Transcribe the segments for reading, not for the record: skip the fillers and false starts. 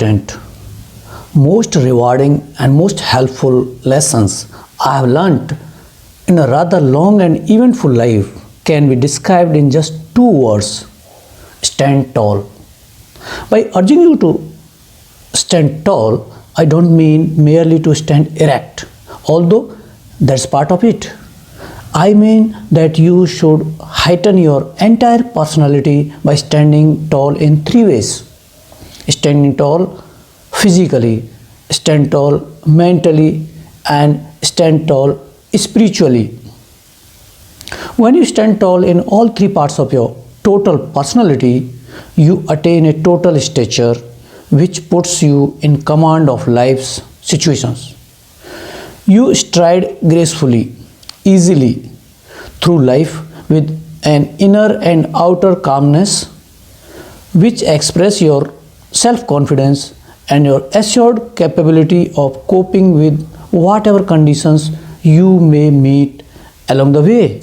important, most rewarding, and most helpful lessons I have learnt in a rather long and eventful life can be described in just two words: stand tall. By urging you to stand tall, I don't mean merely to stand erect, although that's part of it. I mean that you should heighten your entire personality by standing tall in three ways: standing tall physically, stand tall mentally, and stand tall spiritually. When you stand tall in all three parts of your total personality, you attain a total stature which puts you in command of life's situations. You stride gracefully, easily through life with an inner and outer calmness which express your self-confidence and your assured capability of coping with whatever conditions you may meet along the way.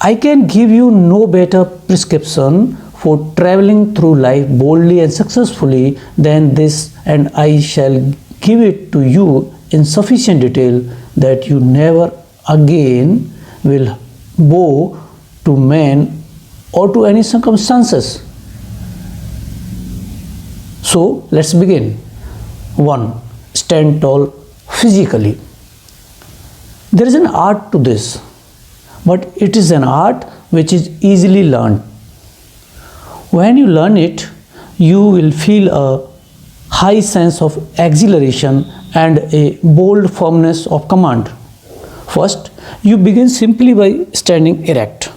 I can give you no better prescription for traveling through life boldly and successfully than this, and I shall give it to you in sufficient detail that you never again will bow to men or to any circumstances. So let's begin. 1. Stand tall physically. There is an art to this, but it is an art which is easily learned. When you learn it, you will feel a high sense of exhilaration and a bold firmness of command. First, you begin simply by standing erect,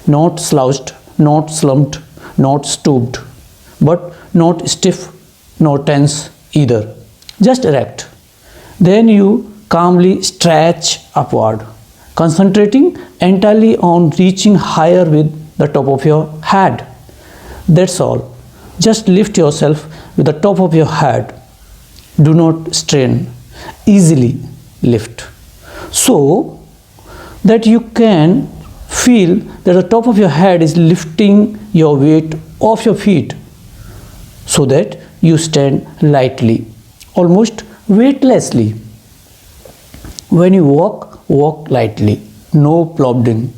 not slouched, not slumped, not stooped, but not stiff nor tense either, just erect. Then you calmly stretch upward, concentrating entirely on reaching higher with the top of your head. That's all. Just lift yourself with the top of your head. Do not strain. Easily lift. So that you can feel that the top of your head is lifting your weight off your feet, so that you stand lightly, almost weightlessly. When you walk, walk lightly. No plodding,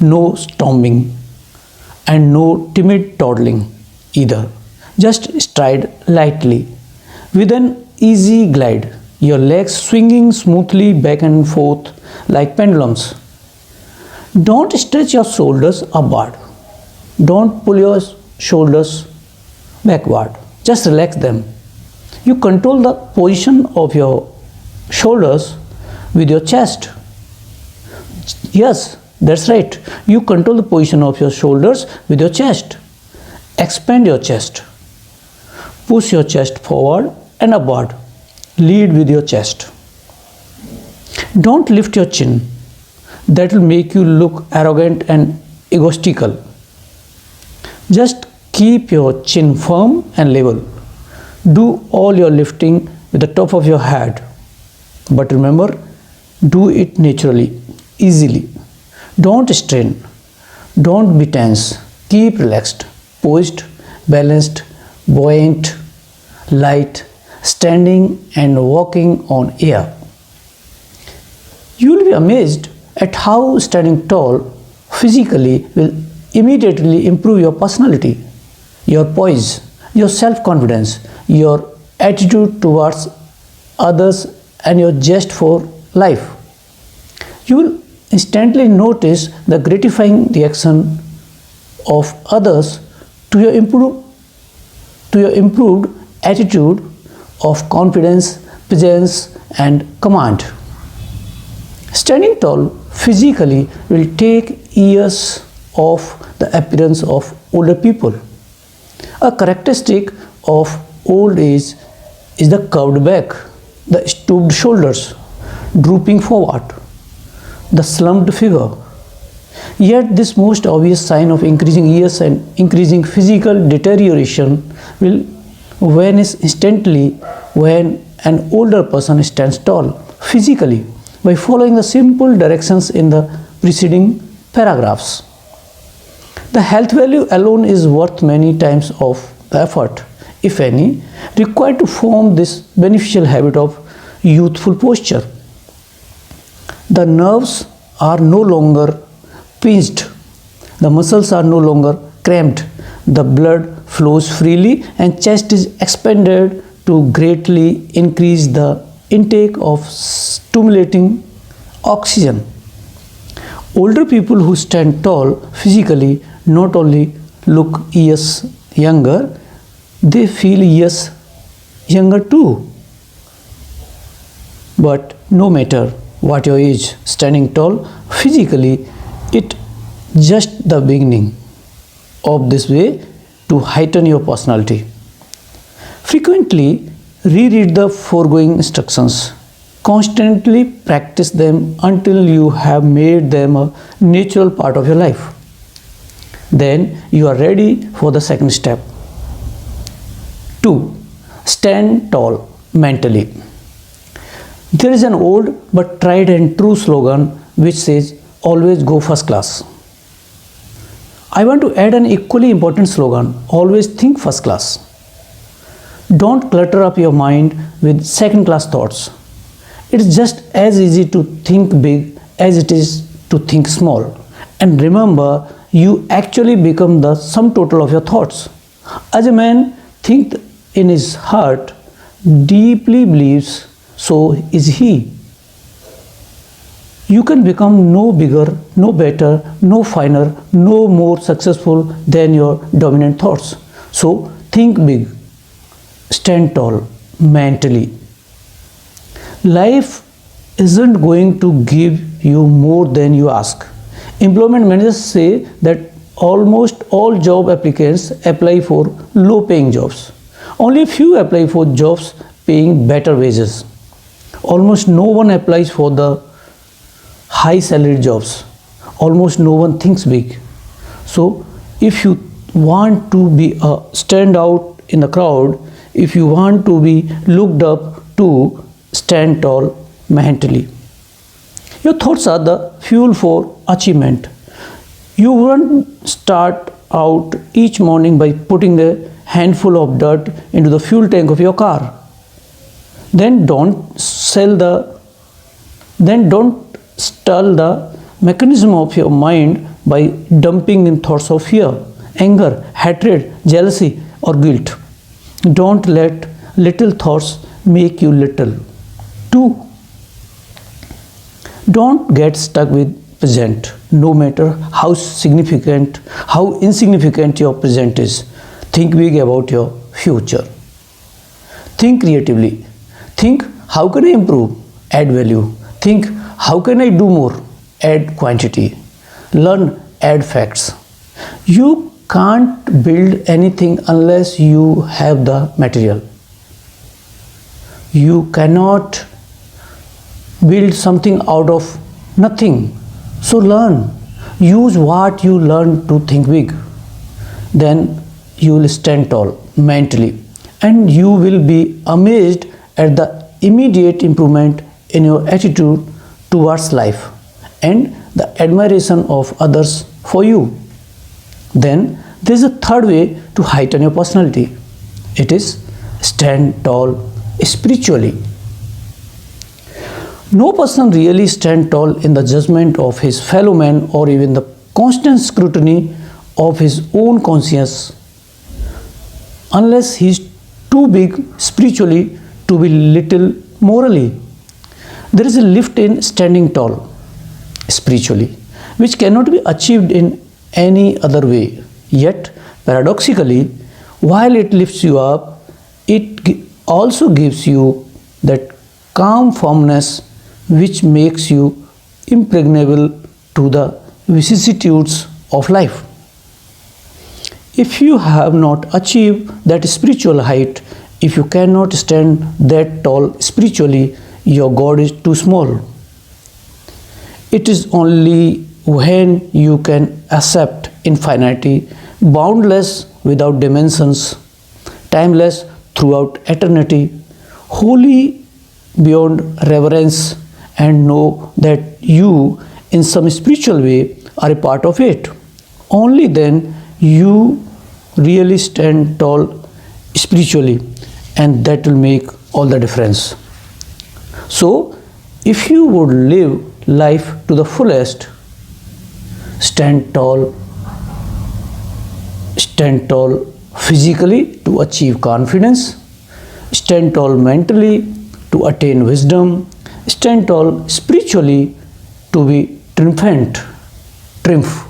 no stomping, and no timid toddling either. Just stride lightly with an easy glide, your legs swinging smoothly back and forth like pendulums. Don't stretch your shoulders upward. Don't pull your shoulders backward. Just relax them. You control the position of your shoulders with your chest. Yes, that's right. You control the position of your shoulders with your chest. Expand your chest. Push your chest forward and upward. Lead with your chest. Don't lift your chin. That will make you look arrogant and egotistical. Just keep your chin firm and level. Do all your lifting with the top of your head. But remember, do it naturally, easily. Don't strain. Don't be tense. Keep relaxed, poised, balanced, buoyant, light, standing and walking on air. You will be amazed at how standing tall physically will immediately improve your personality, your poise, your self-confidence, your attitude towards others, and your zest for life. You will instantly notice the gratifying reaction of others to your improved attitude of confidence, presence, and command. Standing tall physically will take years of the appearance of older people. A characteristic of old age is the curved back, the stooped shoulders, drooping forward, the slumped figure. Yet this most obvious sign of increasing years and increasing physical deterioration will vanish instantly when an older person stands tall physically by following the simple directions in the preceding paragraphs. The health value alone is worth many times of the effort, if any, required to form this beneficial habit of youthful posture. The nerves are no longer pinched, the muscles are no longer cramped, the blood flows freely and chest is expanded to greatly increase the intake of stimulating oxygen. Older people who stand tall physically not only look years younger, they feel years younger too. But no matter what your age, standing tall physically, it just the beginning of this way to heighten your personality. Frequently reread the foregoing instructions. Constantly practice them until you have made them a natural part of your life. Then you are ready for the second step. 2. Stand tall mentally. There is an old but tried and true slogan which says, always go first class. I want to add an equally important slogan, always think first class. Don't clutter up your mind with second class thoughts. It's just as easy to think big as it is to think small. And remember, you actually become the sum total of your thoughts. As a man thinks in his heart, deeply believes, so is he. You can become no bigger, no better, no finer, no more successful than your dominant thoughts. So think big, stand tall mentally. Life isn't going to give you more than you ask. Employment managers say that almost all job applicants apply for low paying jobs. Only a few apply for jobs paying better wages. Almost no one applies for the high salaried jobs. Almost no one thinks big. So if you want to be a standout in the crowd, if you want to be looked up to, stand tall mentally. Your thoughts are the fuel for achievement. You won't start out each morning by putting a handful of dirt into the fuel tank of your car. Then don't stall the mechanism of your mind by dumping in thoughts of fear, anger, hatred, jealousy, or guilt. Don't let little thoughts make you little. 2. Don't get stuck with present, no matter how insignificant your present is. Think big about your future. Think creatively. Think, how can I improve? Add value. Think, how can I do more? Add quantity. Learn, add facts. You can't build anything unless you have the material. You cannot build something out of nothing. So learn. Use what you learn to think big. Then you will stand tall mentally, and you will be amazed at the immediate improvement in your attitude towards life and the admiration of others for you. Then there is a third way to heighten your personality. It is stand tall spiritually. No person really stands tall in the judgment of his fellow man or even the constant scrutiny of his own conscience unless he is too big spiritually to be little morally. There is a lift in standing tall spiritually, which cannot be achieved in any other way. Yet, paradoxically, while it lifts you up, it also gives you that calm firmness which makes you impregnable to the vicissitudes of life. If you have not achieved that spiritual height, if you cannot stand that tall spiritually, your God is too small. It is only when you can accept infinity, boundless without dimensions, timeless throughout eternity, holy beyond reverence, and know that you, in some spiritual way, are a part of it. Only then you really stand tall spiritually, and that will make all the difference. So, if you would live life to the fullest, stand tall, stand tall physically to achieve confidence, stand tall mentally to attain wisdom, stand tall spiritually to be triumphant, triumph.